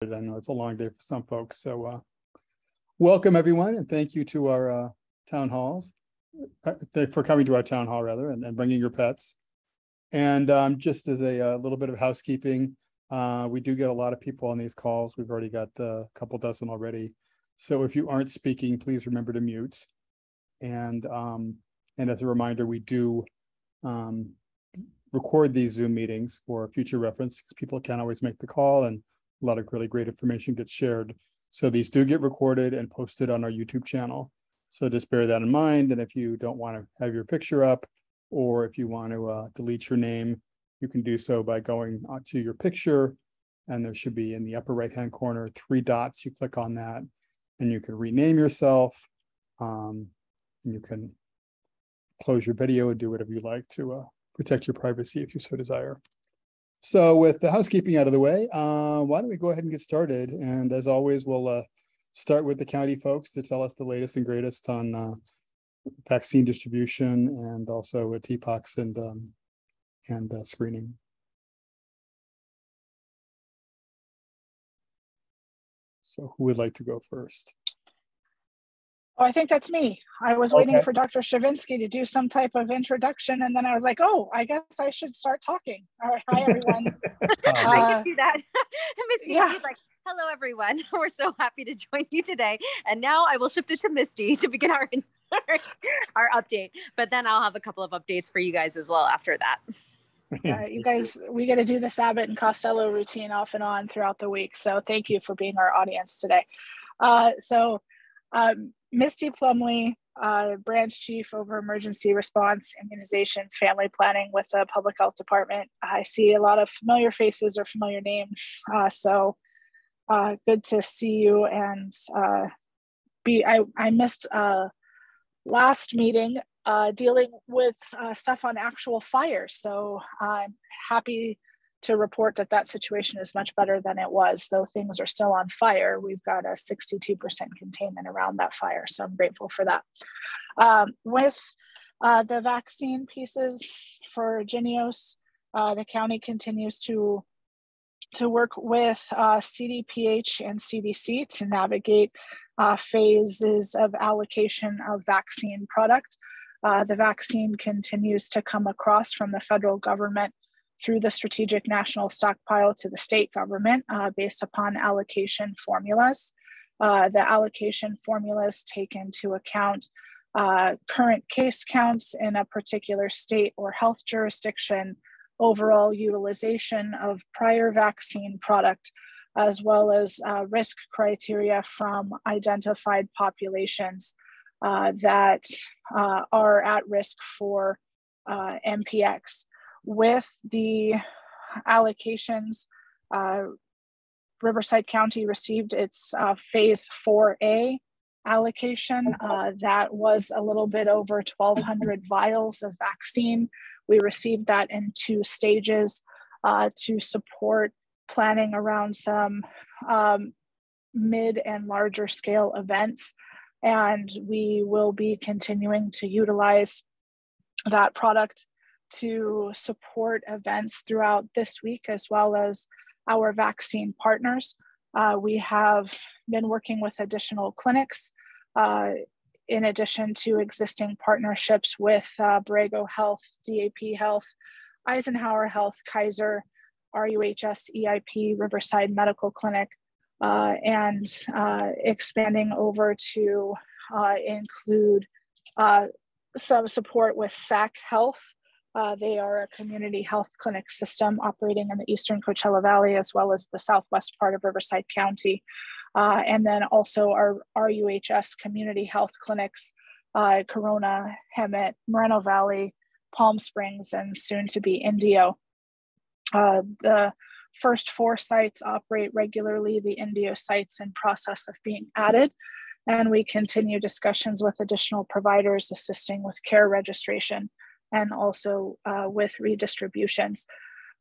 I know it's a long day for some folks, so welcome everyone, and thank you to our town halls for coming to our town hall rather, and bringing your pets. And just as a little bit of housekeeping, we do get a lot of people on these calls. We've already got a couple dozen already. So if you aren't speaking, please remember to mute. And as a reminder, we do record these Zoom meetings for future reference because people can't always make the call, and a lot of really great information gets shared. So these do get recorded and posted on our YouTube channel. So just bear that in mind. And if you don't want to have your picture up, or if you want to delete your name, you can do so by going to your picture, and there should be in the upper right-hand corner 3 dots. You click on that and you can rename yourself. And you can close your video and do whatever you like to protect your privacy if you so desire. So with the housekeeping out of the way, why don't we go ahead and get started? And as always, we'll start with the county folks to tell us the latest and greatest on vaccine distribution, and also TPOX and screening. So who would like to go first? Oh, I think that's me. I was waiting for Dr. Shavinsky to do some type of introduction, and then I was like, oh, I guess I should start talking. All right, hi, everyone. I can do that. Misty, yeah. like, hello, everyone. We're so happy to join you today. And now I will shift it to Misty to begin our update. But then I'll have a couple of updates for you guys as well after that. You guys, we get to do the Abbott and Costello routine off and on throughout the week. So thank you for being our audience today. Misty Plumley, branch chief over emergency response, immunizations, family planning with the public health department. I see a lot of familiar faces or familiar names. Good to see you. And I missed last meeting dealing with stuff on actual fires. So I'm happy to report that that situation is much better than it was, though things are still on fire. We've got a 62% containment around that fire, so I'm grateful for that. With the vaccine pieces for Jynneos, the county continues to work with CDPH and CDC to navigate phases of allocation of vaccine product. The vaccine continues to come across from the federal government through the strategic national stockpile to the state government based upon allocation formulas. The allocation formulas take into account current case counts in a particular state or health jurisdiction, overall utilization of prior vaccine product, as well as risk criteria from identified populations that are at risk for MPX. With the allocations, Riverside County received its phase 4A allocation. That was a little bit over 1,200 vials of vaccine. We received that in 2 stages to support planning around some mid and larger scale events. And we will be continuing to utilize that product to support events throughout this week, as well as our vaccine partners. We have been working with additional clinics in addition to existing partnerships with Borrego Health, DAP Health, Eisenhower Health, Kaiser, RUHS, EIP, Riverside Medical Clinic, and expanding over to include some support with SAC Health. They are a community health clinic system operating in the Eastern Coachella Valley, as well as the southwest part of Riverside County. And then also our RUHS community health clinics, Corona, Hemet, Moreno Valley, Palm Springs, and soon to be Indio. The first 4 sites operate regularly. The Indio site's in process of being added. And we continue discussions with additional providers assisting with care registration and also with redistributions.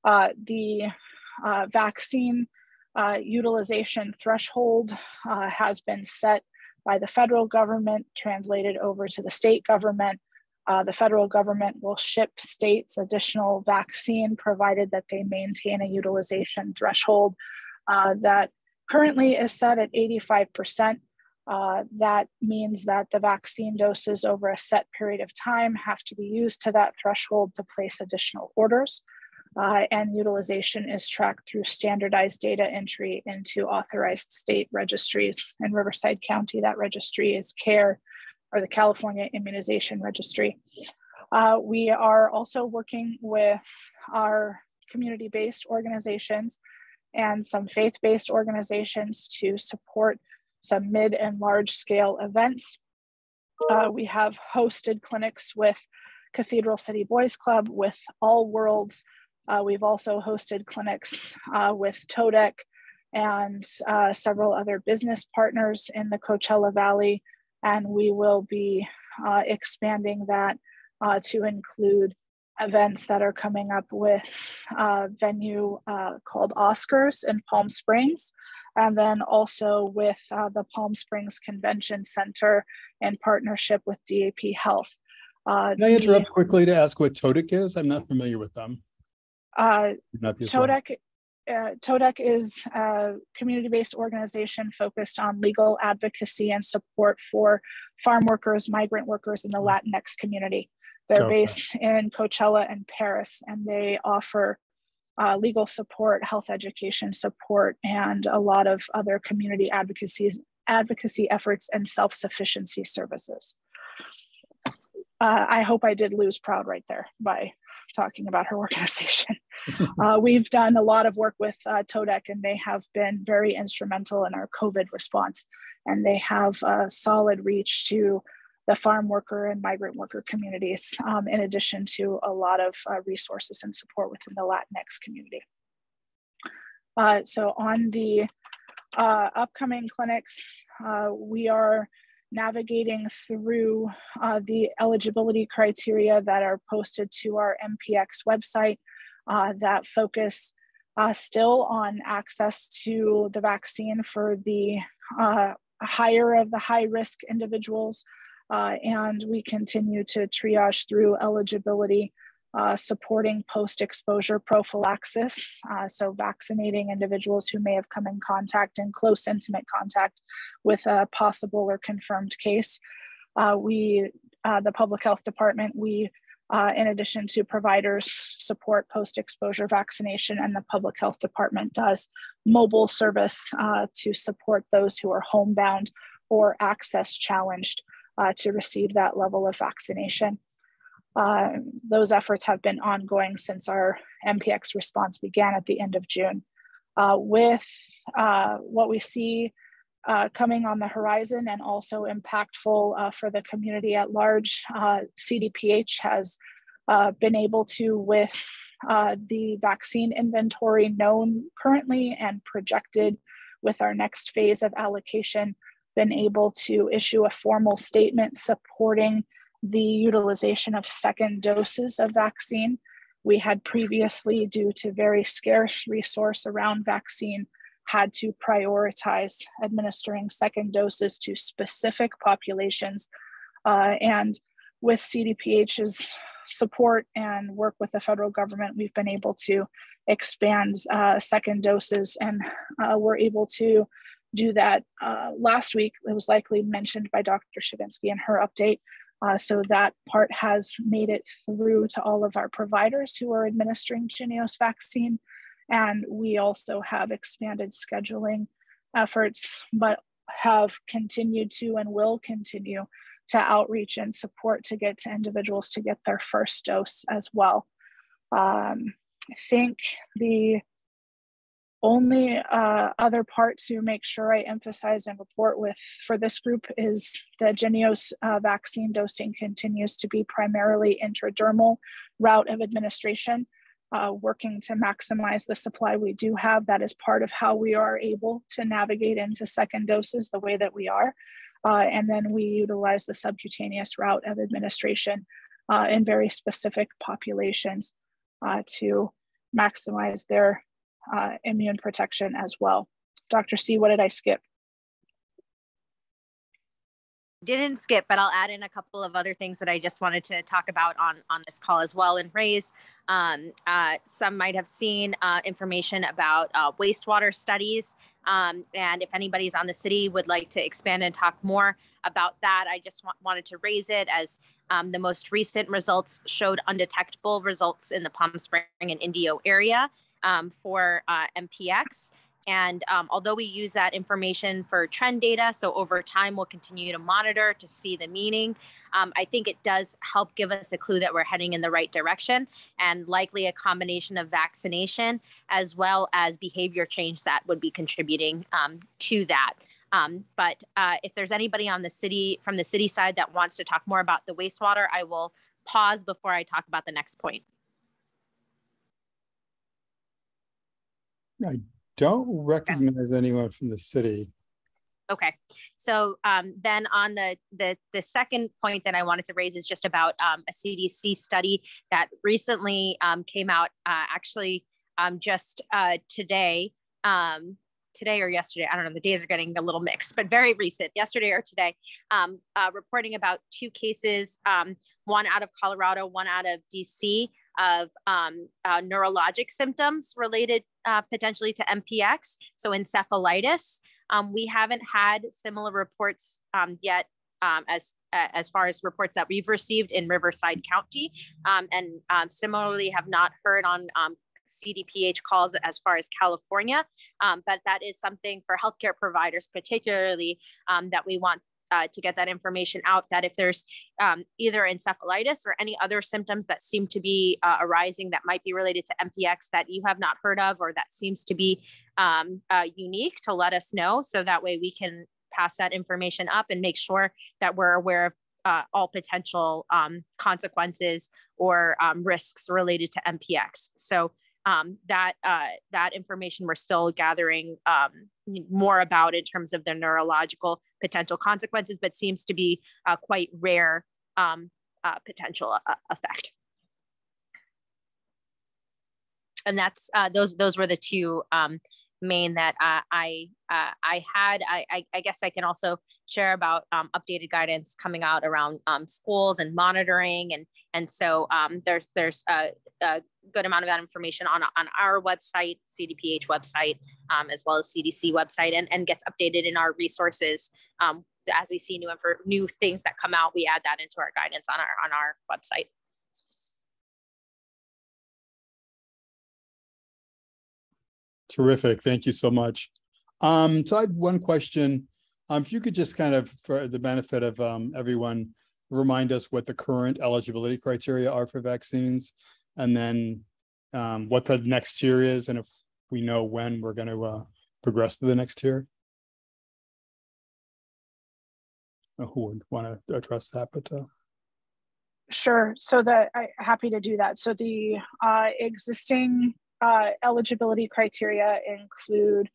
The vaccine utilization threshold has been set by the federal government, translated over to the state government. The federal government will ship states additional vaccine provided that they maintain a utilization threshold that currently is set at 85%. That means that the vaccine doses over a set period of time have to be used to that threshold to place additional orders. And utilization is tracked through standardized data entry into authorized state registries. In Riverside County, that registry is CARE, or the California Immunization Registry. We are also working with our community-based organizations and some faith-based organizations to support some mid and large scale events. We have hosted clinics with Cathedral City Boys Club, with All Worlds. We've also hosted clinics with TODEC and several other business partners in the Coachella Valley. And we will be expanding that to include events that are coming up with a venue called Oscars in Palm Springs, and then also with the Palm Springs Convention Center in partnership with DAP Health. Can I interrupt quickly to ask what TODEC is? I'm not familiar with them. TODEC is a community-based organization focused on legal advocacy and support for farm workers, migrant workers in the Latinx community. They're based in Coachella and Paris, and they offer legal support, health education support, and a lot of other community advocacy efforts and self-sufficiency services. I hope I did lose Proud right there by talking about her organization. We've done a lot of work with TODEC, and they have been very instrumental in our COVID response, and they have a solid reach to the farm worker and migrant worker communities, in addition to a lot of resources and support within the Latinx community. So on the upcoming clinics, we are navigating through the eligibility criteria that are posted to our MPX website that focus still on access to the vaccine for the higher of the high risk individuals. And we continue to triage through eligibility, supporting post-exposure prophylaxis. So vaccinating individuals who may have come in contact, in close intimate contact with a possible or confirmed case. The public health department, in addition to providers, support post-exposure vaccination, and the public health department does mobile service to support those who are homebound or access challenged to receive that level of vaccination. Those efforts have been ongoing since our MPX response began at the end of June. With what we see coming on the horizon and also impactful for the community at large, CDPH has been able to, with the vaccine inventory known currently and projected with our next phase of allocation, been able to issue a formal statement supporting the utilization of second doses of vaccine. We had previously, due to very scarce resource around vaccine, had to prioritize administering second doses to specific populations. And with CDPH's support and work with the federal government, we've been able to expand second doses, and we're able to do that last week. It was likely mentioned by Dr. Shavinsky in her update. So that part has made it through to all of our providers who are administering Jynneos vaccine. And we also have expanded scheduling efforts, but have continued to and will continue to outreach and support to get to individuals to get their first dose as well. I think the only other part to make sure I emphasize and report with for this group is the Jynneos vaccine dosing continues to be primarily intradermal route of administration, working to maximize the supply we do have. That is part of how we are able to navigate into second doses the way that we are. And then we utilize the subcutaneous route of administration in very specific populations to maximize their immune protection as well. Dr. C, what did I skip? Didn't skip, but I'll add in a couple of other things that I just wanted to talk about on this call as well and raise. Some might have seen information about wastewater studies And if anybody's on the city would like to expand and talk more about that, I just wanted to raise it as the most recent results showed undetectable results in the Palm Spring and Indio area for MPX. And although we use that information for trend data, so over time we'll continue to monitor to see the meaning, I think it does help give us a clue that we're heading in the right direction, and likely a combination of vaccination as well as behavior change that would be contributing to that. But if there's anybody on the city, from the city side, that wants to talk more about the wastewater, I will pause before I talk about the next point. I don't recognize anyone from the city. Okay, so then on the second point that I wanted to raise is just about a CDC study that recently came out, actually just today, today or yesterday, I don't know, the days are getting a little mixed, but very recent, yesterday or today, reporting about 2 cases, one out of Colorado, one out of DC, of neurologic symptoms related potentially to MPX, so encephalitis. We haven't had similar reports yet as far as reports that we've received in Riverside County, and similarly have not heard on CDPH calls as far as California, but that is something for healthcare providers particularly that we want to get that information out, that if there's either encephalitis or any other symptoms that seem to be arising that might be related to MPX that you have not heard of, or that seems to be unique, to let us know, so that way we can pass that information up and make sure that we're aware of all potential consequences or risks related to MPX. So that information we're still gathering more about in terms of the neurological potential consequences, but seems to be quite rare potential effect. And that's those were the 2 main that I had. I guess I can also share about updated guidance coming out around schools and monitoring, and so there's a good amount of that information on our website, CDPH website, as well as CDC website, and gets updated in our resources. As we see new things that come out, we add that into our guidance on our website. Terrific. Thank you so much. So I had one question. If you could just kind of, for the benefit of everyone, remind us what the current eligibility criteria are for vaccines, and then what the next tier is, and if we know when we're going to progress to the next tier. Who would want to address that? But Sure. So I'm happy to do that. So the existing eligibility criteria include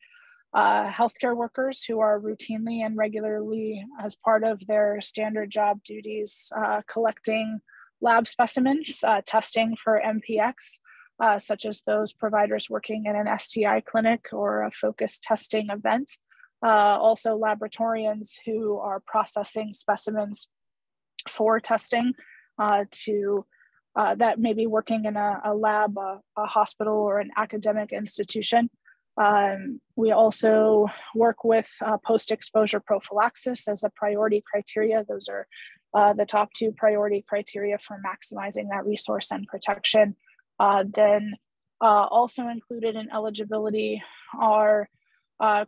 healthcare workers who are routinely and regularly, as part of their standard job duties, collecting lab specimens, testing for MPX, such as those providers working in an STI clinic or a focused testing event. Also laboratorians who are processing specimens for testing that may be working in a lab, a hospital, or an academic institution. We also work with post-exposure prophylaxis as a priority criteria. Those are the top 2 priority criteria for maximizing that resource and protection. Then also included in eligibility are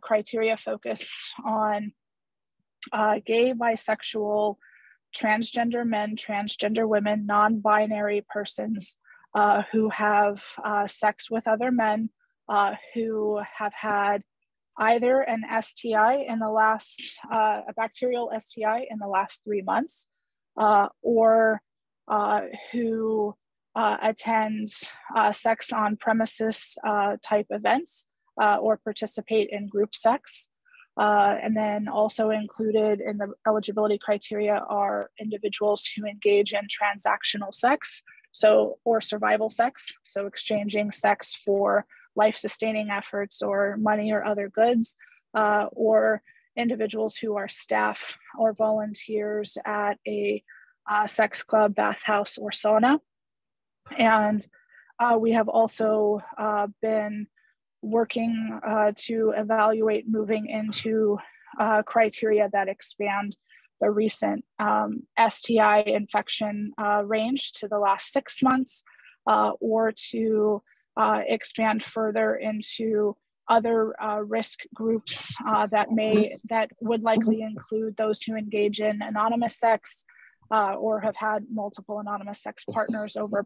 criteria focused on gay, bisexual, transgender men, transgender women, non-binary persons who have sex with other men, who have had either an STI in the last, a bacterial STI in the last 3 months, or who attend sex on premises type events, or participate in group sex. And then also included in the eligibility criteria are individuals who engage in transactional sex, or survival sex, so exchanging sex for life-sustaining efforts or money or other goods, or individuals who are staff or volunteers at a sex club, bathhouse, or sauna. And we have also been working to evaluate moving into criteria that expand the recent STI infection range to the last 6 months, or to expand further into other risk groups that would likely include those who engage in anonymous sex or have had multiple anonymous sex partners over a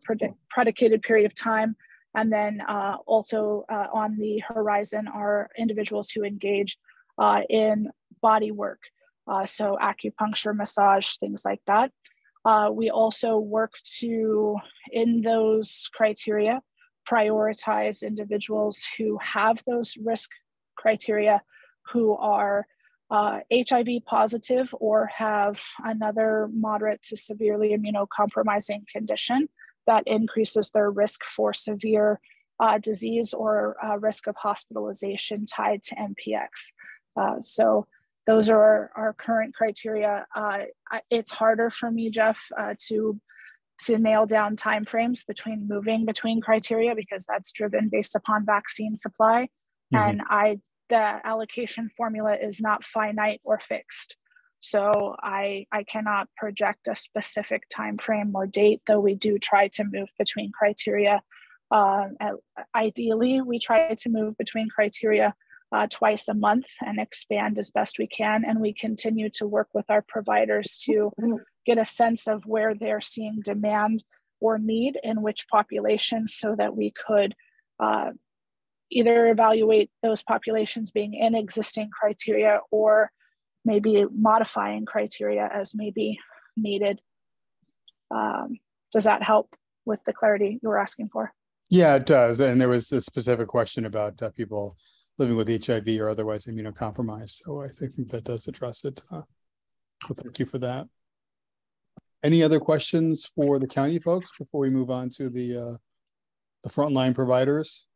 predicated period of time. And then also on the horizon are individuals who engage in body work. So acupuncture, massage, things like that. We also work to, in those criteria, prioritize individuals who have those risk criteria, who are HIV positive or have another moderate to severely immunocompromising condition that increases their risk for severe disease or risk of hospitalization tied to MPX. So those are our current criteria. It's harder for me, Jeff, to nail down timeframes moving between criteria, because that's driven based upon vaccine supply. Mm-hmm. And the allocation formula is not finite or fixed. So I cannot project a specific time frame or date, though we do try to move between criteria. Ideally, we try to move between criteria twice a month and expand as best we can. And we continue to work with our providers to get a sense of where they're seeing demand or need in which populations, so that we could either evaluate those populations being in existing criteria or maybe modifying criteria as may be needed. Does that help with the clarity you were asking for? Yeah, it does. And there was a specific question about people living with HIV or otherwise immunocompromised. So I think that does address it. So thank you for that. Any other questions for the county folks before we move on to the frontline providers?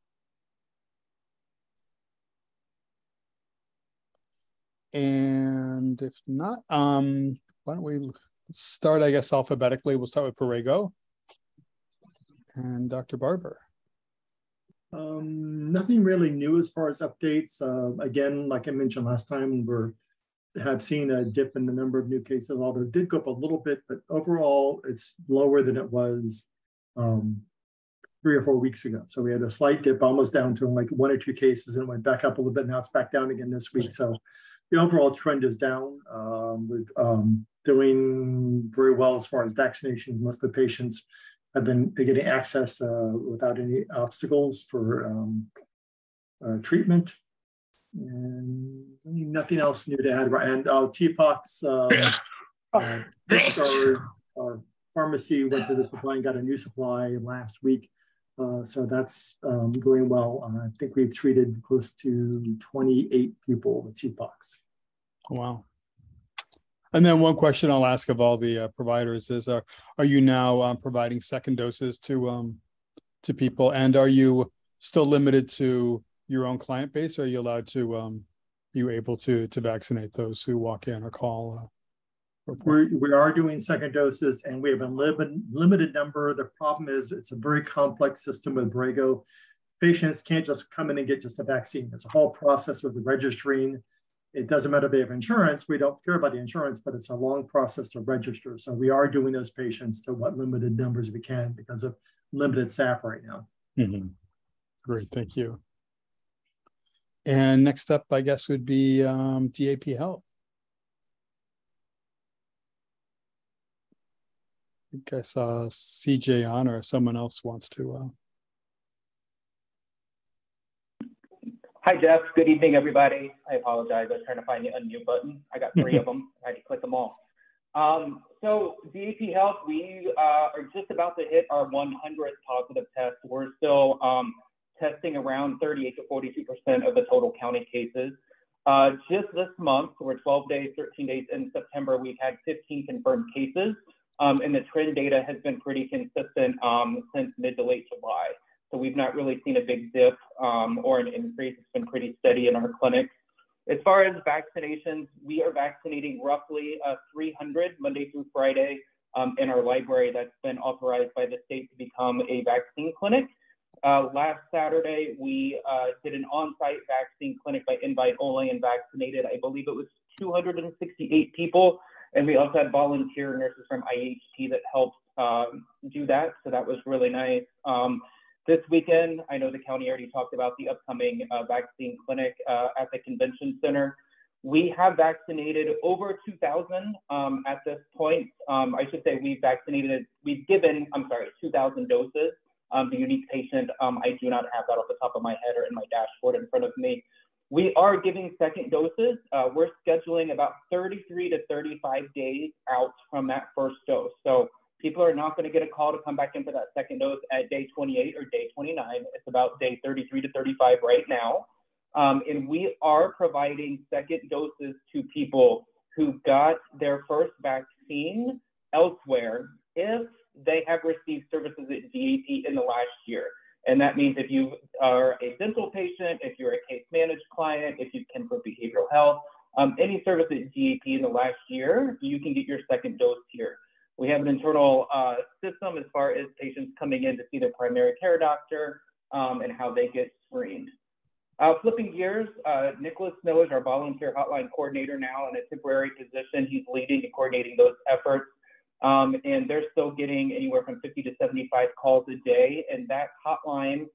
And if not, why don't we start, I guess, alphabetically. We'll start with Borrego and Dr. Barber. Nothing really new as far as updates. Again, like I mentioned last time, have seen a dip in the number of new cases, although it did go up a little bit, but overall it's lower than it was 3 or 4 weeks ago. So we had a slight dip, almost down to like 1 or 2 cases, and it went back up a little bit. Now it's back down again this week. So the overall trend is down. We're doing very well as far as vaccinations. Most of the patients have been getting access without any obstacles for treatment. And nothing else new to add. And TPOX, our pharmacy went to the supply and got a new supply last week. So that's going well. I think we've treated close to 28 people with TPOX. Wow. And then one question I'll ask of all the providers is, are you now providing second doses to people? And are you still limited to your own client base? Or are you allowed to, you able to vaccinate those who walk in or call? We are doing second doses, and we have a limited number. The problem is it's a very complex system with Borrego. Patients can't just come in and get just a vaccine. There's a whole process with the registering. It doesn't matter if they have insurance. We don't care about the insurance, but it's a long process to register. So we are doing those patients to what limited numbers we can because of limited staff right now. Mm-hmm. Great, thank you. And next up, I guess, would be DAP Health. I think I saw CJ on, or if someone else wants to. Hi, Jeff. Good evening, everybody. I apologize. I was trying to find the unmute button. I got 3 of them. I had to click them all. So DAP Health, we are just about to hit our 100th positive test. We're still testing around 38 to 42% of the total county cases. Just this month, we're 12 days, 13 days in September, we've had 15 confirmed cases. And the trend data has been pretty consistent since mid to late July. So we've not really seen a big dip or an increase. It's been pretty steady in our clinics. As far as vaccinations, we are vaccinating roughly 300 Monday through Friday in our library that's been authorized by the state to become a vaccine clinic. Last Saturday, we did an on-site vaccine clinic by invite only and vaccinated, I believe it was 268 people. And we also had volunteer nurses from IHT that helped do that. So that was really nice. This weekend, I know the county already talked about the upcoming vaccine clinic at the convention center. We have vaccinated over 2,000 at this point. I should say we've given 2,000 doses. The unique patient, I do not have that off the top of my head or in my dashboard in front of me. We are giving second doses. We're scheduling about 33 to 35 days out from that first dose. So people are not going to get a call to come back in for that second dose at day 28 or day 29. It's about day 33 to 35 right now. And we are providing second doses to people who got their first vaccine elsewhere if they have received services at GAP in the last year. And that means if you are a dental patient, if you're a case managed client, if you can for behavioral health, any service at GAP in the last year, you can get your second dose here. We have an internal system as far as patients coming in to see their primary care doctor and how they get screened. Flipping gears, Nicholas Snow is our volunteer hotline coordinator now in a temporary position. He's leading and coordinating those efforts. And they're still getting anywhere from 50 to 75 calls a day. And that hotline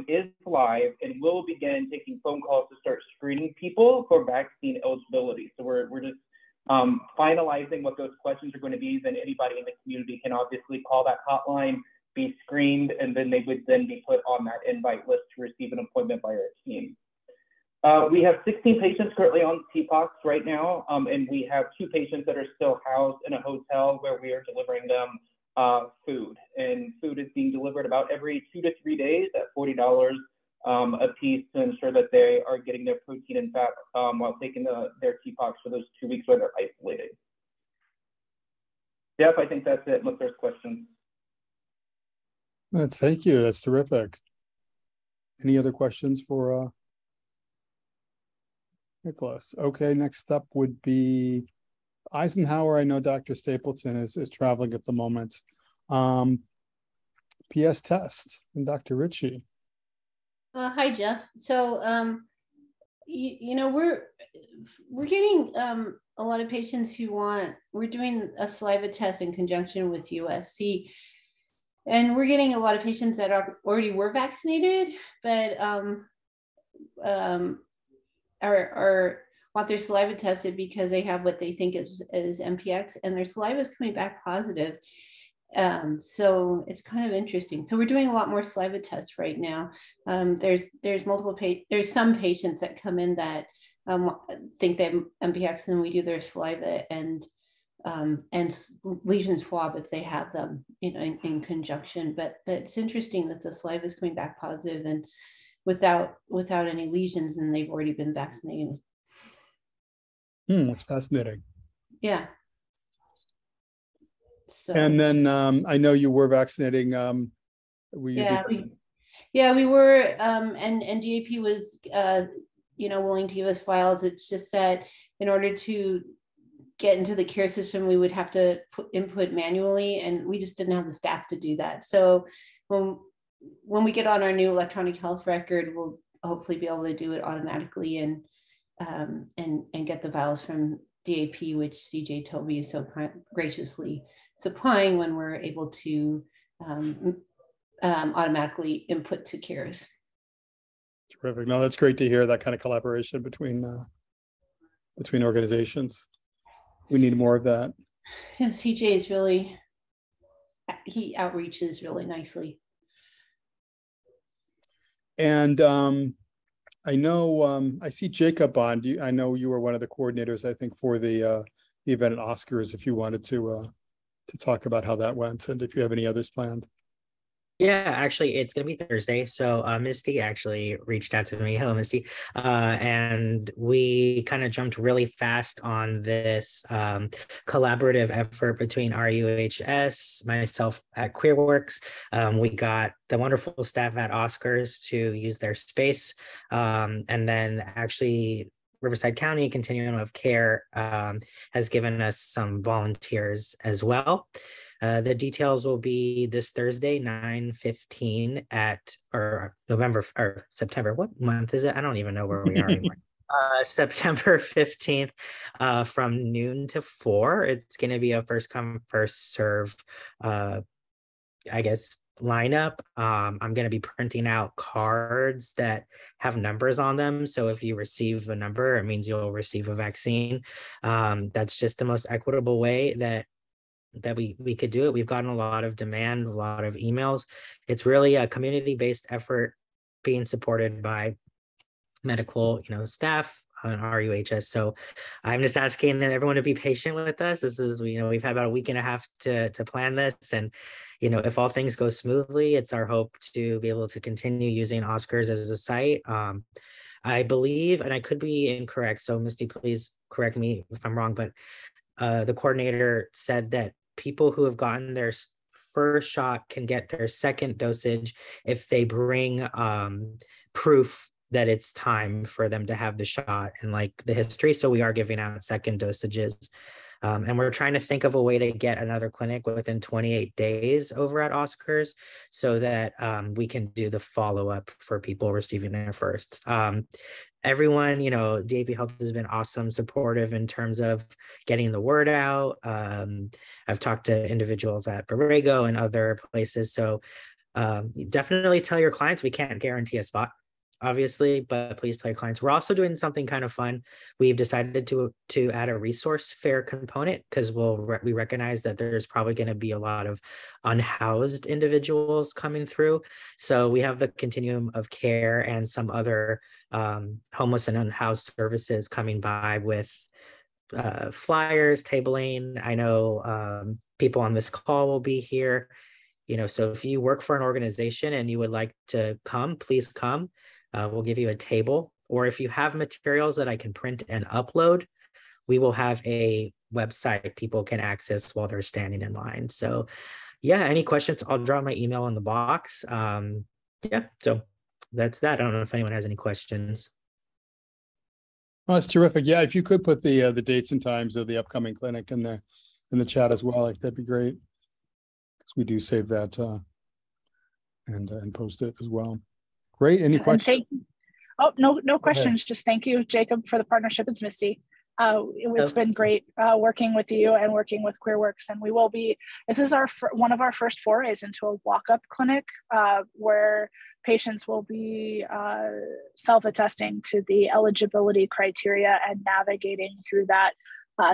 is live and will begin taking phone calls to start screening people for vaccine eligibility. So we're just finalizing what those questions are going to be. Then anybody in the community can obviously call that hotline, be screened, and then they would then be put on that invite list to receive an appointment by our team. We have 16 patients currently on Monkeypox right now, and we have 2 patients that are still housed in a hotel where we are delivering them food. And food is being delivered about every 2 to 3 days at $40 a piece to ensure that they are getting their protein and fat while taking their Monkeypox for those 2 weeks where they're isolated. Jeff, I think that's it, unless there's questions. Thank you. That's terrific. Any other questions for Nicholas? Okay, next up would be Eisenhower. I know Dr. Stapleton is traveling at the moment. PS test and Dr. Ritchie. Hi, Jeff. So, you know, we're getting a lot of patients who we're doing a saliva test in conjunction with USC. And we're getting a lot of patients that already were vaccinated, but want their saliva tested because they have what they think is MPX, and their saliva is coming back positive. So it's kind of interesting. So we're doing a lot more saliva tests right now. There's some patients that come in that think they have MPX, and we do their saliva and lesion swab if they have them, you know, in conjunction. But it's interesting that the saliva is coming back positive and without any lesions, and they've already been vaccinated. That's fascinating. Yeah. So, and then I know you were vaccinating. we were, and DAP was, you know, willing to give us files. It's just that in order to get into the care system, we would have to input manually, and we just didn't have the staff to do that. So when we get on our new electronic health record, we'll hopefully be able to do it automatically and get the files from DAP, which CJ Toby is so graciously supplying when we're able to automatically input to CARES. Terrific. No, that's great to hear that kind of collaboration between organizations. We need more of that. Yeah, CJ is really, he outreaches really nicely. And I know I see Jacob on. I know you were one of the coordinators, I think, for the event at Oscars. If you wanted to talk about how that went, and if you have any others planned. Yeah, actually, it's going to be Thursday. So Misty actually reached out to me. Hello, Misty. And we kind of jumped really fast on this collaborative effort between RUHS, myself at QueerWorks. We got the wonderful staff at Oscars to use their space. And then actually Riverside County Continuum of Care has given us some volunteers as well. The details will be this Thursday, 9:15 or September. What month is it? I don't even know where we are anymore. September 15th from noon to 4. It's going to be a first come, first serve, I guess, lineup. I'm going to be printing out cards that have numbers on them. So if you receive a number, it means you'll receive a vaccine. That's just the most equitable way that we could do it. We've gotten a lot of demand, a lot of emails. It's really a community-based effort being supported by medical, staff on RUHS. So I'm just asking everyone to be patient with us. This is, we've had about a week and a half to plan this. And, if all things go smoothly, it's our hope to be able to continue using Oscars as a site. I believe, and I could be incorrect, so Misty, please correct me if I'm wrong, but the coordinator said that people who have gotten their first shot can get their second dosage if they bring proof that it's time for them to have the shot and like the history. So we are giving out second dosages. And we're trying to think of a way to get another clinic within 28 days over at Oscars so that we can do the follow-up for people receiving their first. Everyone, DAP Health has been awesome, supportive in terms of getting the word out. I've talked to individuals at Borrego and other places. So definitely tell your clients, we can't guarantee a spot, obviously, but please tell your clients. We're also doing something kind of fun. We've decided to add a resource fair component because we recognize that there's probably going to be a lot of unhoused individuals coming through. So we have the Continuum of Care and some other homeless and unhoused services coming by with flyers, tabling. I know people on this call will be here. So if you work for an organization and you would like to come, please come. We'll give you a table, or if you have materials that I can print and upload, we will have a website people can access while they're standing in line. So yeah, any questions, I'll drop my email in the box. Yeah, so that's that. I don't know if anyone has any questions. Oh, that's terrific. Yeah, if you could put the dates and times of the upcoming clinic in the chat as well, like that'd be great. Because we do save that and post it as well. Great. Any questions? No questions. Just thank you, Jacob, for the partnership. It's Misty. It's been great working with you and working with QueerWorks, and this is one of our first forays into a walk-up clinic where patients will be self-attesting to the eligibility criteria and navigating through that.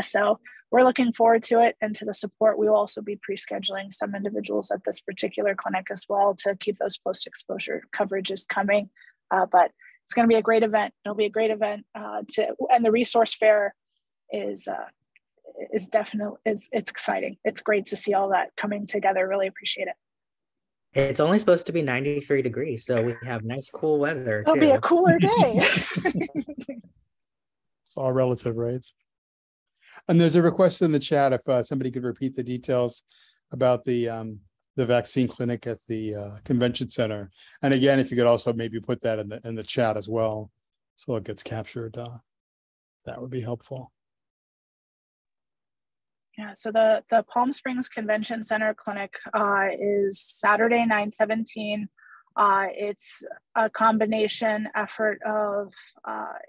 So we're looking forward to it and to the support. We will also be pre-scheduling some individuals at this particular clinic as well to keep those post-exposure coverages coming. But it's going to be a great event. It'll be a great event and the resource fair is definitely, it's exciting. It's great to see all that coming together. Really appreciate it. It's only supposed to be 93 degrees, so we have nice cool weather too. It'll be a cooler day. It's all relative, right? And there's a request in the chat if somebody could repeat the details about the vaccine clinic at the convention center. And again, if you could also maybe put that in the chat as well, so it gets captured, that would be helpful. Yeah, so the Palm Springs Convention Center clinic is Saturday, 9/17. It's a combination effort of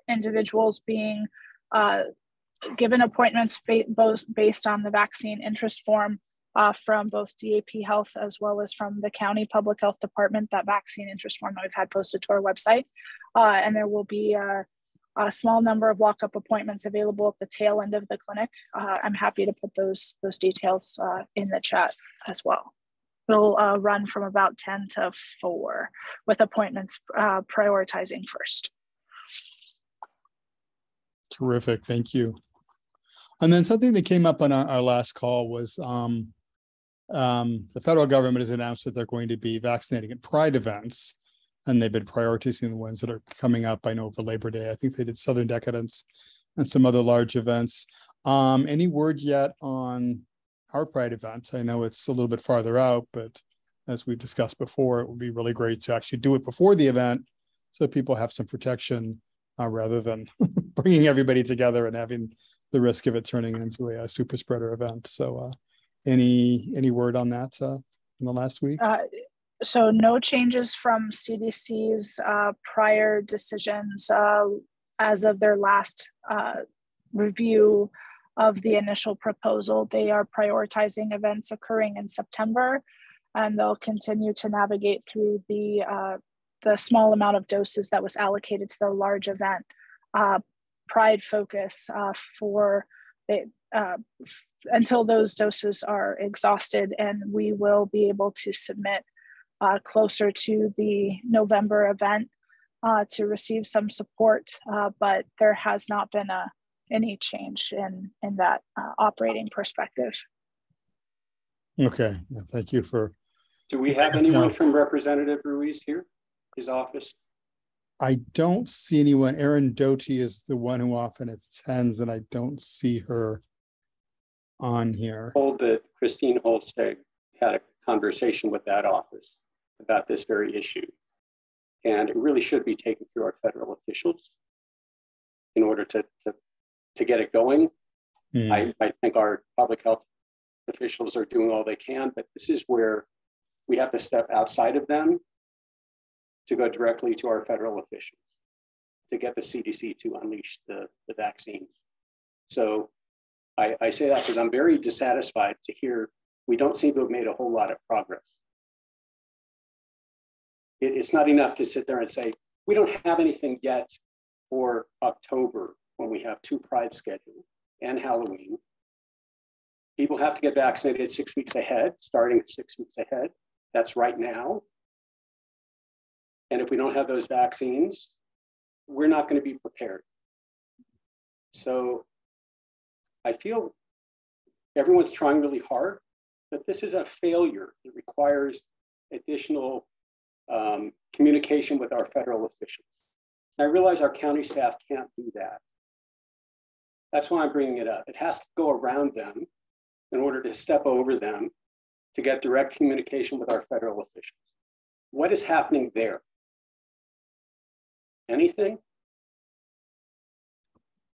individuals being given appointments both based on the vaccine interest form from both DAP Health as well as from the County Public Health Department, that vaccine interest form that we've had posted to our website. And there will be a small number of walk-up appointments available at the tail end of the clinic. I'm happy to put those details in the chat as well. It'll run from about 10 to 4 with appointments prioritizing first. Terrific, thank you. And then something that came up on our last call was the federal government has announced that they're going to be vaccinating at Pride events, and they've been prioritizing the ones that are coming up. I know for Labor Day, I think they did Southern Decadence and some other large events. Any word yet on our Pride event? I know it's a little bit farther out, but as we've discussed before, it would be really great to actually do it before the event so people have some protection rather than bringing everybody together and having the risk of it turning into a super spreader event. So any word on that in the last week? So no changes from CDC's prior decisions as of their last review of the initial proposal. They are prioritizing events occurring in September, and they'll continue to navigate through the small amount of doses that was allocated to the large event. Pride focus for the until those doses are exhausted, and we will be able to submit closer to the November event to receive some support, but there has not been any change in that operating perspective. Okay, yeah, thank you for. Do we have anyone from Representative Ruiz here, his office? I don't see anyone. Erin Doty is the one who often attends, and I don't see her on here. Told that Christine Holsteg had a conversation with that office about this very issue. And it really should be taken through our federal officials in order to get it going. I think our public health officials are doing all they can, but this is where we have to step outside of them to go directly to our federal officials to get the CDC to unleash the vaccines. So I say that because I'm very dissatisfied to hear we don't seem to have made a whole lot of progress. It's not enough to sit there and say, we don't have anything yet for October when we have 2 Pride scheduled and Halloween. People have to get vaccinated 6 weeks ahead, starting 6 weeks ahead. That's right now. And if we don't have those vaccines, we're not going to be prepared. So I feel everyone's trying really hard, but this is a failure. It requires additional communication with our federal officials. And I realize our county staff can't do that. That's why I'm bringing it up. It has to go around them in order to step over them to get direct communication with our federal officials. What is happening there? Anything?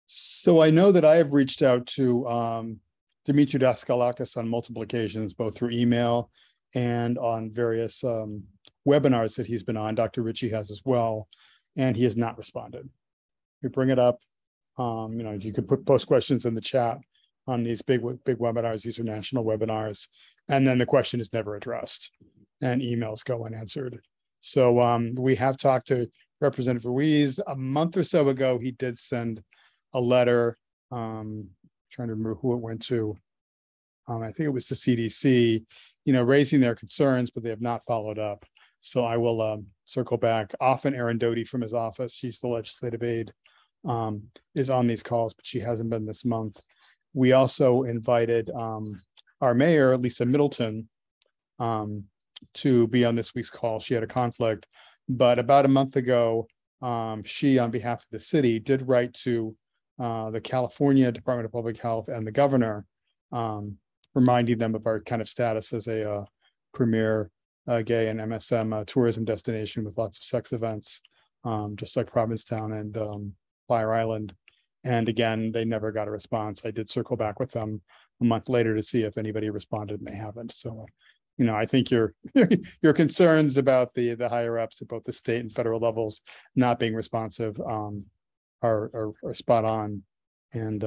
So I know that I have reached out to Dimitri Daskalakis on multiple occasions, both through email and on various webinars that he's been on. Dr. Ritchie has as well, and he has not responded. You bring it up, you could post questions in the chat on these big webinars. These are national webinars, and then the question is never addressed, and emails go unanswered. So we have talked to Representative Ruiz a month or so ago. He did send a letter, trying to remember who it went to. I think it was the CDC, raising their concerns, but they have not followed up. So I will circle back. Often Erin Doty from his office, she's the legislative aide, is on these calls, but she hasn't been this month. We also invited our mayor, Lisa Middleton, to be on this week's call. She had a conflict, but about a month ago, she, on behalf of the city, did write to the California Department of Public Health and the governor, reminding them of our kind of status as a premier gay and MSM tourism destination with lots of sex events, just like Provincetown and Fire Island. And again, they never got a response. I did circle back with them a month later to see if anybody responded, and they haven't. So, I think your concerns about the higher ups at both the state and federal levels not being responsive are spot on. And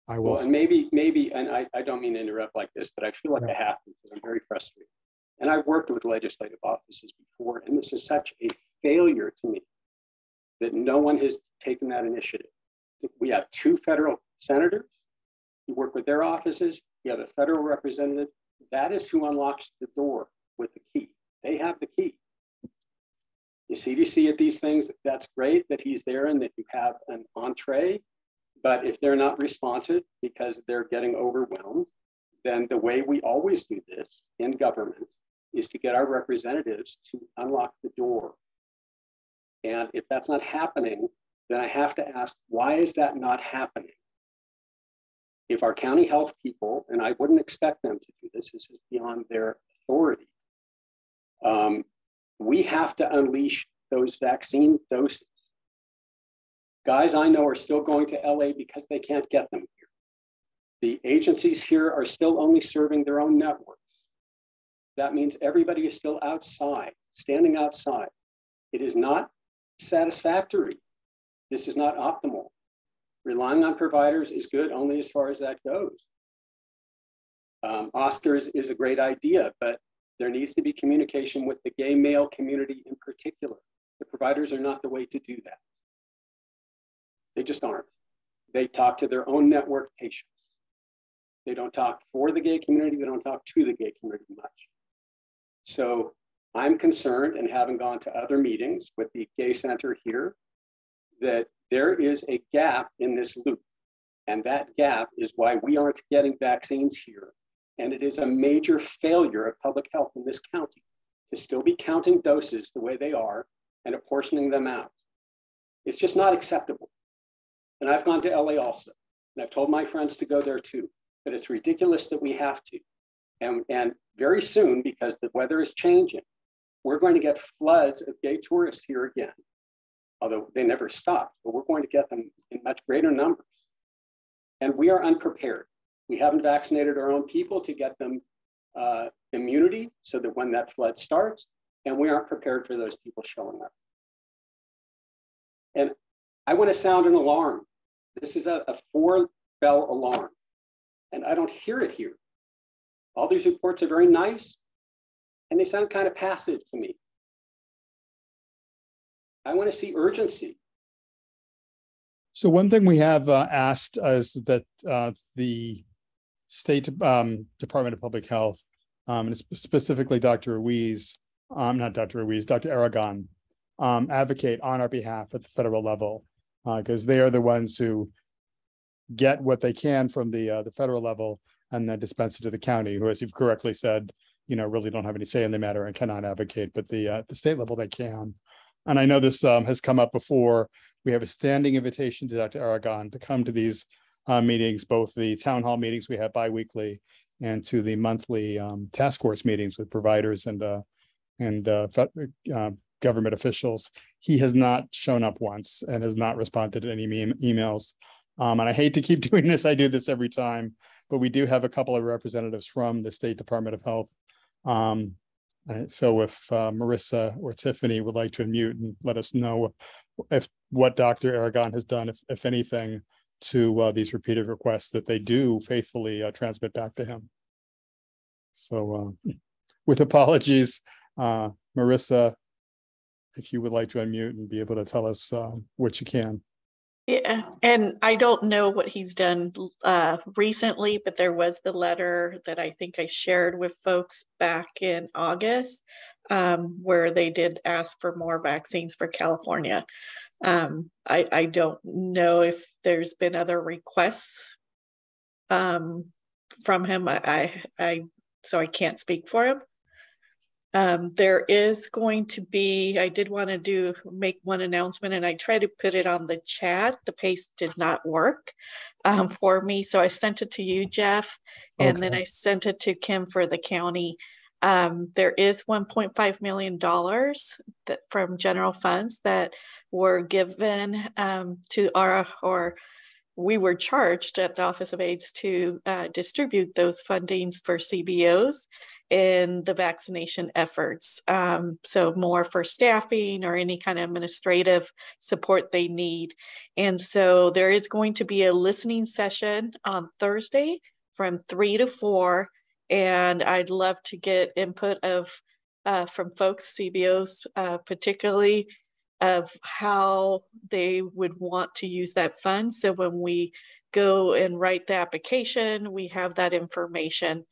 I will. Well, and maybe, and I don't mean to interrupt like this, but I feel like I have to because I'm very frustrated. And I've worked with legislative offices before, and this is such a failure to me that no one has taken that initiative. We have 2 federal senators who work with their offices. We have a federal representative. That is who unlocks the door with the key. They have the key. The CDC at these things, that's great that he's there and that you have an entree. But if they're not responsive because they're getting overwhelmed, then the way we always do this in government is to get our representatives to unlock the door. And if that's not happening, then I have to ask, why is that not happening? If our county health people, and I wouldn't expect them to do this, this is beyond their authority, we have to unleash those vaccine doses. Guys I know are still going to LA because they can't get them here. The agencies here are still only serving their own networks. That means everybody is still outside, standing outside. It is not satisfactory. This is not optimal. Relying on providers is good only as far as that goes. Oscars is a great idea, but there needs to be communication with the gay male community in particular. The providers are not the way to do that. They just aren't. They talk to their own network patients. They don't talk for the gay community. They don't talk to the gay community much. So I'm concerned, and having gone to other meetings with the Gay Center here, that there is a gap in this loop. And that gap is why we aren't getting vaccines here. And it is a major failure of public health in this county to still be counting doses the way they are and apportioning them out. It's just not acceptable. And I've gone to LA also, and I've told my friends to go there too, but it's ridiculous that we have to. And very soon, because the weather is changing, we're going to get floods of gay tourists here again, although they never stop, but we're going to get them in much greater numbers. And we are unprepared. We haven't vaccinated our own people to get them immunity so that when that flood starts, and we aren't prepared for those people showing up. And I want to sound an alarm. This is a 4-bell alarm, and I don't hear it here. All these reports are very nice, and they sound kind of passive to me. I want to see urgency. So one thing we have asked is that the State Department of Public Health, and specifically Dr. Ruiz, not Dr. Ruiz, Dr. Aragon, advocate on our behalf at the federal level, because they are the ones who get what they can from the federal level and then dispense it to the county, who, as you've correctly said, really don't have any say in the matter and cannot advocate, but the state level they can. And I know this has come up before. We have a standing invitation to Dr. Aragon to come to these meetings, both the town hall meetings we have bi-weekly and to the monthly task force meetings with providers and government officials. He has not shown up once and has not responded to any emails. And I hate to keep doing this. I do this every time, but we do have a couple of representatives from the State Department of Health. So if Marissa or Tiffany would like to unmute and let us know what Dr. Aragon has done, if anything, to these repeated requests that they do faithfully transmit back to him. So with apologies, Marissa, if you would like to unmute and be able to tell us what you can. Yeah, and I don't know what he's done recently, but there was the letter that I think I shared with folks back in August, where they did ask for more vaccines for California. I don't know if there's been other requests from him. So I can't speak for him. There is going to be, I did want to make one announcement, and I tried to put it on the chat. The paste did not work for me. So I sent it to you, Jeff, and then I sent it to Kim for the county. There is $1.5 million from general funds that were given to we were charged at the Office of AIDS to distribute those fundings for CBOs in the vaccination efforts. So more for staffing or any kind of administrative support they need. And so there is going to be a listening session on Thursday from 3 to 4. And I'd love to get input from folks, CBOs, particularly of how they would want to use that fund. So when we go and write the application, we have that information.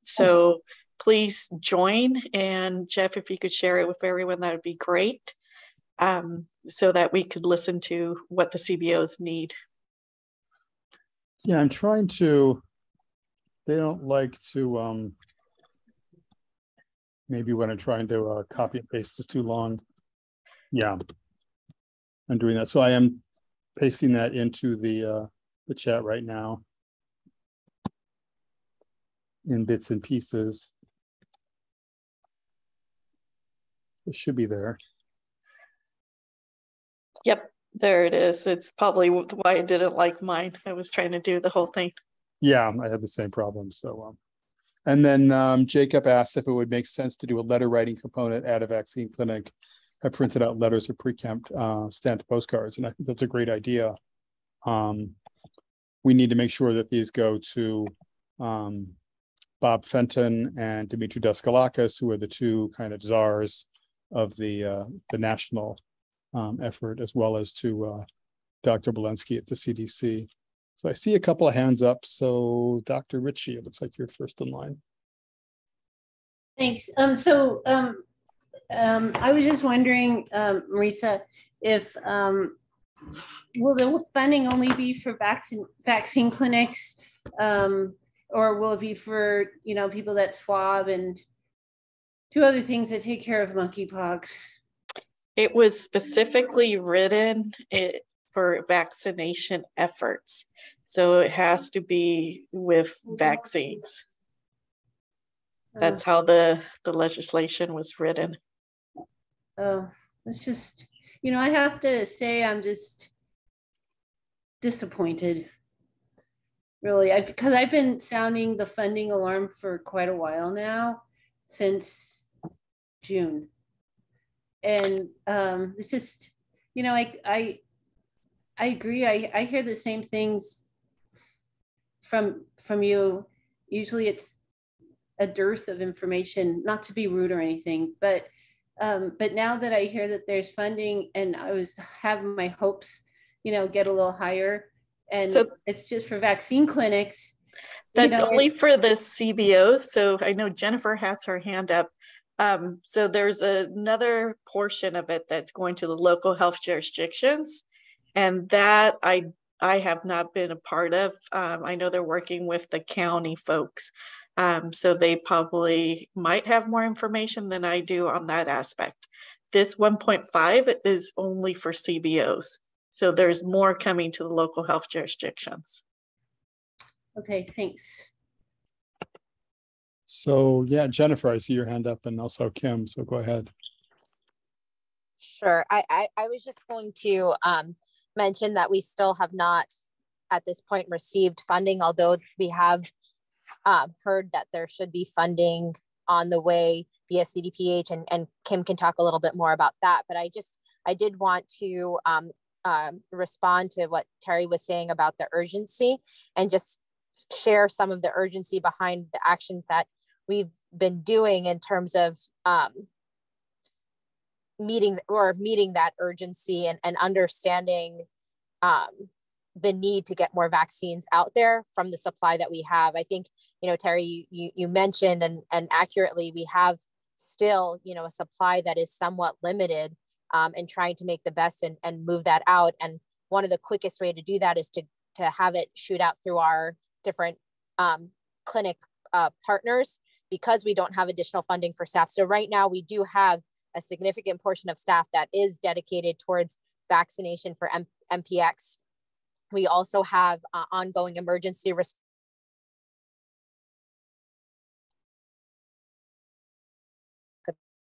So please join. And Jeff, if you could share it with everyone, that would be great. So that we could listen to what the CBOs need. Yeah, I'm trying to, they don't like to, maybe when I'm trying to copy and paste is too long. Yeah, I'm doing that. So I am pasting that into the chat right now in bits and pieces. It should be there. Yep, There it is. It's probably why I didn't like mine. I was trying to do the whole thing. Yeah, I had the same problem. So, and then Jacob asked if it would make sense to do a letter writing component at a vaccine clinic. I printed out letters or pre-stamped postcards, and I think that's a great idea. We need to make sure that these go to Bob Fenton and Dimitri Daskalakis, who are the two kind of czars of the national effort, as well as to Dr. Bolensky at the CDC. So I see a couple of hands up. So Dr. Ritchie, it looks like you're first in line. Thanks. I was just wondering, Marisa, if will the funding only be for vaccine clinics, or will it be for people that swab and do other things that take care of monkeypox? It was specifically written for vaccination efforts, so it has to be with vaccines. That's how the legislation was written. Oh, it's just, I have to say I'm just disappointed, really, because I've been sounding the funding alarm for quite a while now, since June. And it's just, I agree. I hear the same things from you. Usually it's a dearth of information, not to be rude or anything, but now that I hear that there's funding, and I was having my hopes, get a little higher, and so it's just for vaccine clinics. That's only for the CBOs. So I know Jennifer has her hand up. So there's another portion of it that's going to the local health jurisdictions, and that I have not been a part of. I know they're working with the county folks, so they probably might have more information than I do on that aspect. This 1.5 is only for CBOs, so there's more coming to the local health jurisdictions. Okay, thanks. So yeah, Jennifer, I see your hand up, and also Kim, so go ahead. Sure. I was just going to mention that we still have not at this point received funding, although we have heard that there should be funding on the way via CDPH, and Kim can talk a little bit more about that. But I did want to respond to what Terry was saying about the urgency, and just share some of the urgency behind the actions that we've been doing in terms of meeting that urgency and understanding the need to get more vaccines out there from the supply that we have. I think, Terry, you mentioned and accurately, we have still, a supply that is somewhat limited, and trying to make the best and move that out. And one of the quickest way to do that is to have it shoot out through our different clinic partners, because we don't have additional funding for staff. So right now we do have a significant portion of staff that is dedicated towards vaccination for MPX. We also have ongoing emergency response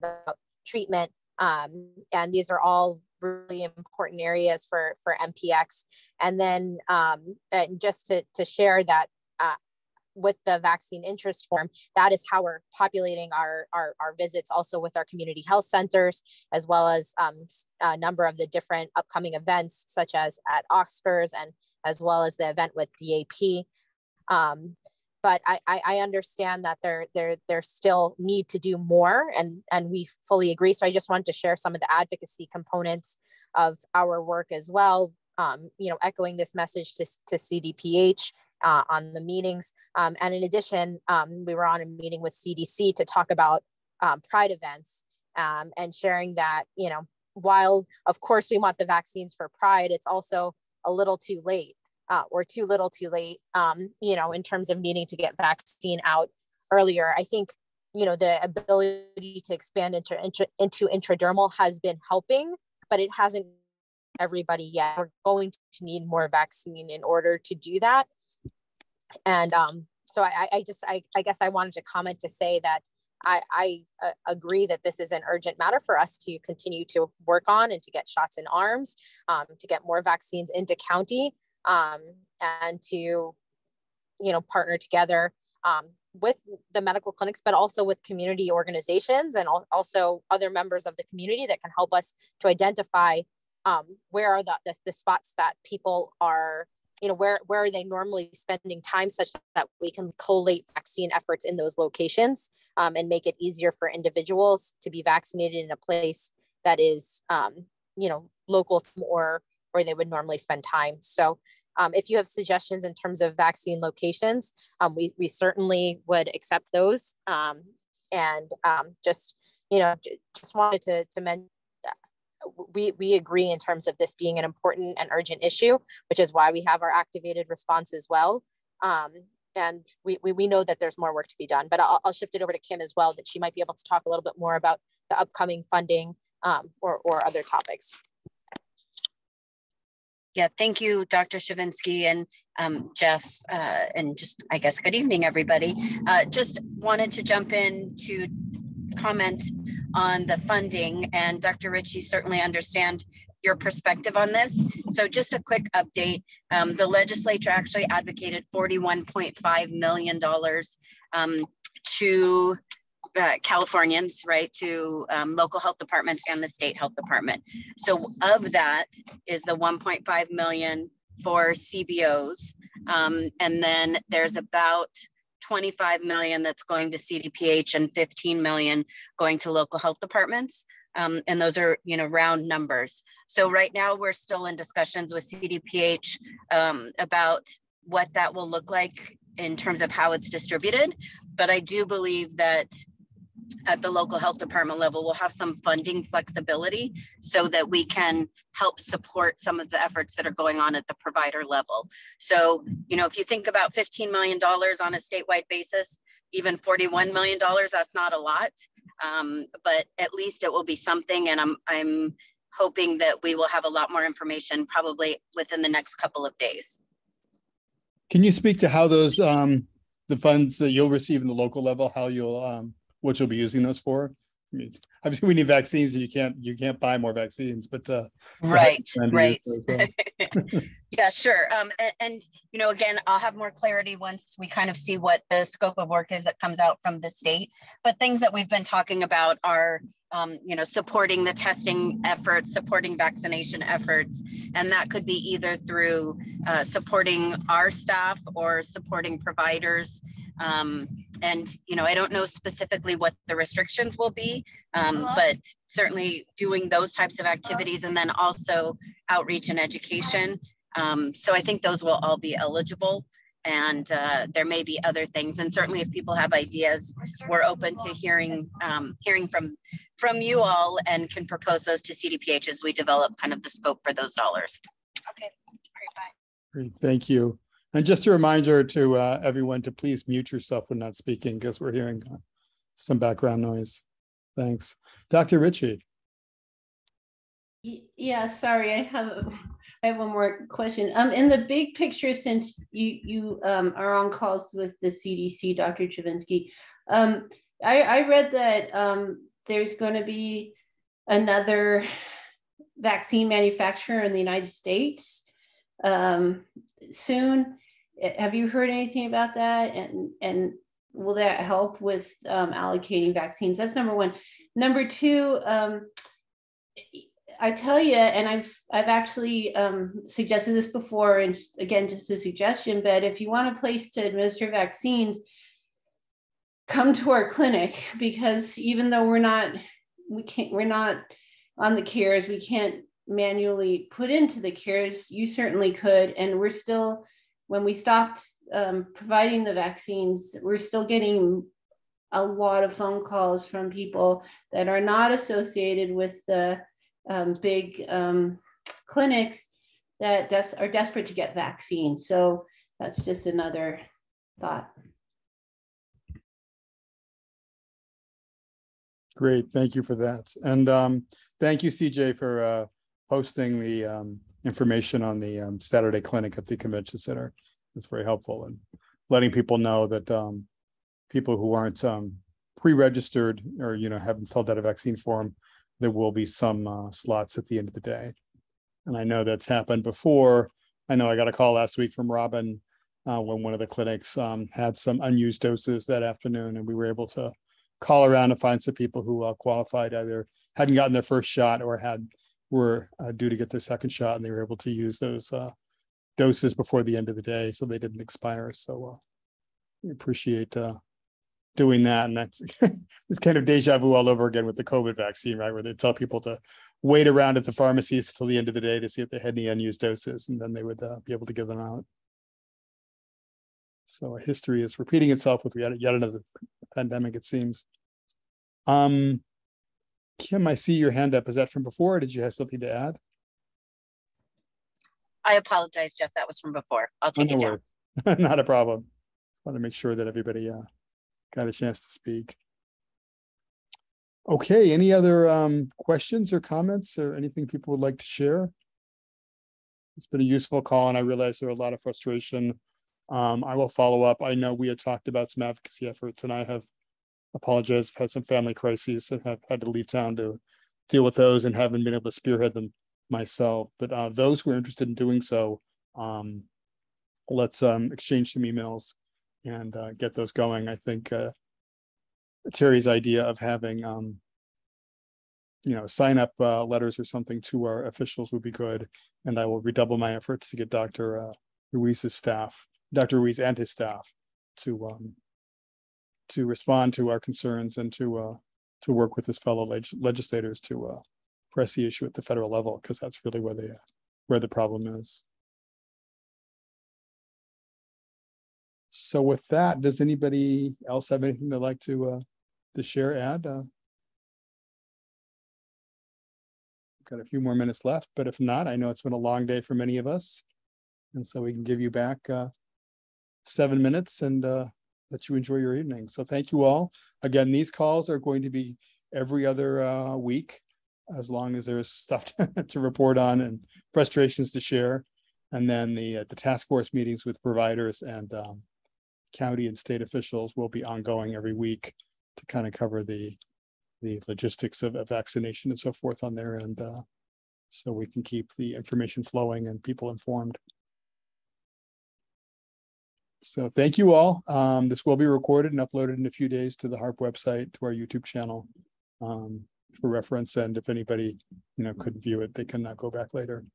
about treatment. And these are all really important areas for MPX. And then and just to share that with the vaccine interest form, that is how we're populating our visits, also with our community health centers, as well as a number of the different upcoming events, such as at Oscars, and as well as the event with DAP. But I understand that there still need to do more, and we fully agree. So I just wanted to share some of the advocacy components of our work as well, echoing this message to CDPH on the meetings. And in addition, we were on a meeting with CDC to talk about Pride events, and sharing that, while of course we want the vaccines for Pride, it's also a little too late, or too little too late, in terms of needing to get vaccine out earlier. I think, the ability to expand into intradermal has been helping, but it hasn't everybody yet. We're going to need more vaccine in order to do that. And so I guess I wanted to comment to say that I agree that this is an urgent matter for us to continue to work on and to get shots in arms, to get more vaccines into county, and to, partner together with the medical clinics, but also with community organizations and also other members of the community that can help us to identify where are the spots that people are, where are they normally spending time, such that we can collate vaccine efforts in those locations, and make it easier for individuals to be vaccinated in a place that is, local or where they would normally spend time. So if you have suggestions in terms of vaccine locations, we certainly would accept those. Just wanted to mention, we agree in terms of this being an important and urgent issue, which is why we have our activated response as well. And we know that there's more work to be done, but I'll shift it over to Kim as well, that she might be able to talk a little bit more about the upcoming funding or other topics. Yeah, thank you, Dr. Shavinsky and Jeff, and just, I guess, good evening, everybody. Just wanted to jump in to comment on the funding, and Dr. Ritchie, certainly understand your perspective on this. So just a quick update. The legislature actually advocated $41.5 million to Californians, right, to local health departments and the state health department. So of that is the 1.5 million for CBOs. And then there's about 25 million that's going to CDPH and 15 million going to local health departments. And those are, round numbers. So right now we're still in discussions with CDPH about what that will look like in terms of how it's distributed. But I do believe that at the local health department level, we'll have some funding flexibility so that we can help support some of the efforts that are going on at the provider level. So, if you think about $15 million on a statewide basis, even $41 million, that's not a lot, but at least it will be something. And I'm hoping that we will have a lot more information probably within the next couple of days. Can you speak to how those, the funds that you'll receive in the local level, how you'll, what you'll be using those for? I mean, obviously we need vaccines, and you can't buy more vaccines, but right. Well. Yeah, sure. And again, I'll have more clarity once we kind of see what the scope of work is that comes out from the state. But things that we've been talking about are supporting the testing efforts, supporting vaccination efforts, and that could be either through supporting our staff or supporting providers. And I don't know specifically what the restrictions will be, but certainly doing those types of activities, and then also outreach and education. So I think those will all be eligible, and there may be other things. And certainly if people have ideas, we're open to hearing from you all, and can propose those to CDPH as we develop kind of the scope for those dollars. Okay, great, bye. Great, thank you. And just a reminder to everyone to please mute yourself when not speaking, because we're hearing some background noise. Thanks. Dr. Ritchie. Yeah, sorry, I have one more question. In the big picture, since you are on calls with the CDC, Dr. Chavinsky, I read that there's going to be another vaccine manufacturer in the United States soon. Have you heard anything about that? And will that help with allocating vaccines? That's number one. Number two, I tell you, and I've actually suggested this before, and again, just a suggestion, but if you want a place to administer vaccines, come to our clinic, because even though we're not on the cares, we can't manually put into the cares, you certainly could. And we're still, when we stopped providing the vaccines, we're still getting a lot of phone calls from people that are not associated with the big clinics that are desperate to get vaccines. So that's just another thought. Great, thank you for that. And thank you, CJ, for posting the information on the Saturday clinic at the convention center. It's very helpful, and letting people know that people who aren't pre-registered or, haven't filled out a vaccine form, there will be some slots at the end of the day. And I know that's happened before. I know I got a call last week from Robin when one of the clinics had some unused doses that afternoon, and we were able to call around and find some people who qualified, either hadn't gotten their first shot or were due to get their second shot, and they were able to use those doses before the end of the day, so they didn't expire. So we appreciate doing that. And that's it's kind of deja vu all over again with the COVID vaccine, right? Where they tell people to wait around at the pharmacies until the end of the day to see if they had any unused doses, and then they would be able to give them out. So history is repeating itself with yet another pandemic, it seems. Kim, I see your hand up. Is that from before, or did you have something to add? I apologize, Jeff. That was from before. I'll take it down. Not a problem. I want to make sure that everybody got a chance to speak. Okay, any other questions or comments or anything people would like to share? It's been a useful call, and I realize there are a lot of frustration. I will follow up. I know we had talked about some advocacy efforts, and I have apologized. I've had some family crises and have had to leave town to deal with those and haven't been able to spearhead them myself. But those who are interested in doing so, let's exchange some emails and get those going. I think Terry's idea of having sign up letters or something to our officials would be good, and I will redouble my efforts to get Dr. Ruiz's staff, Dr. Ruiz and his staff, to respond to our concerns and to work with his fellow legislators to press the issue at the federal level, because that's really where the problem is. So with that, does anybody else have anything they'd like to share, add? Got a few more minutes left, but if not, I know it's been a long day for many of us, and so we can give you back 7 minutes and let you enjoy your evening. So thank you all. Again, these calls are going to be every other week, as long as there's stuff to report on and frustrations to share. And then the task force meetings with providers and county and state officials will be ongoing every week to kind of cover the logistics of vaccination and so forth on there, and so we can keep the information flowing and people informed. So thank you all. This will be recorded and uploaded in a few days to the HARP website, to our YouTube channel, for reference. And if anybody couldn't view it, they can go back later.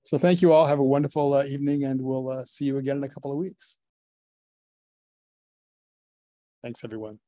So thank you all. Have a wonderful evening, and we'll see you again in a couple of weeks. Thanks, everyone.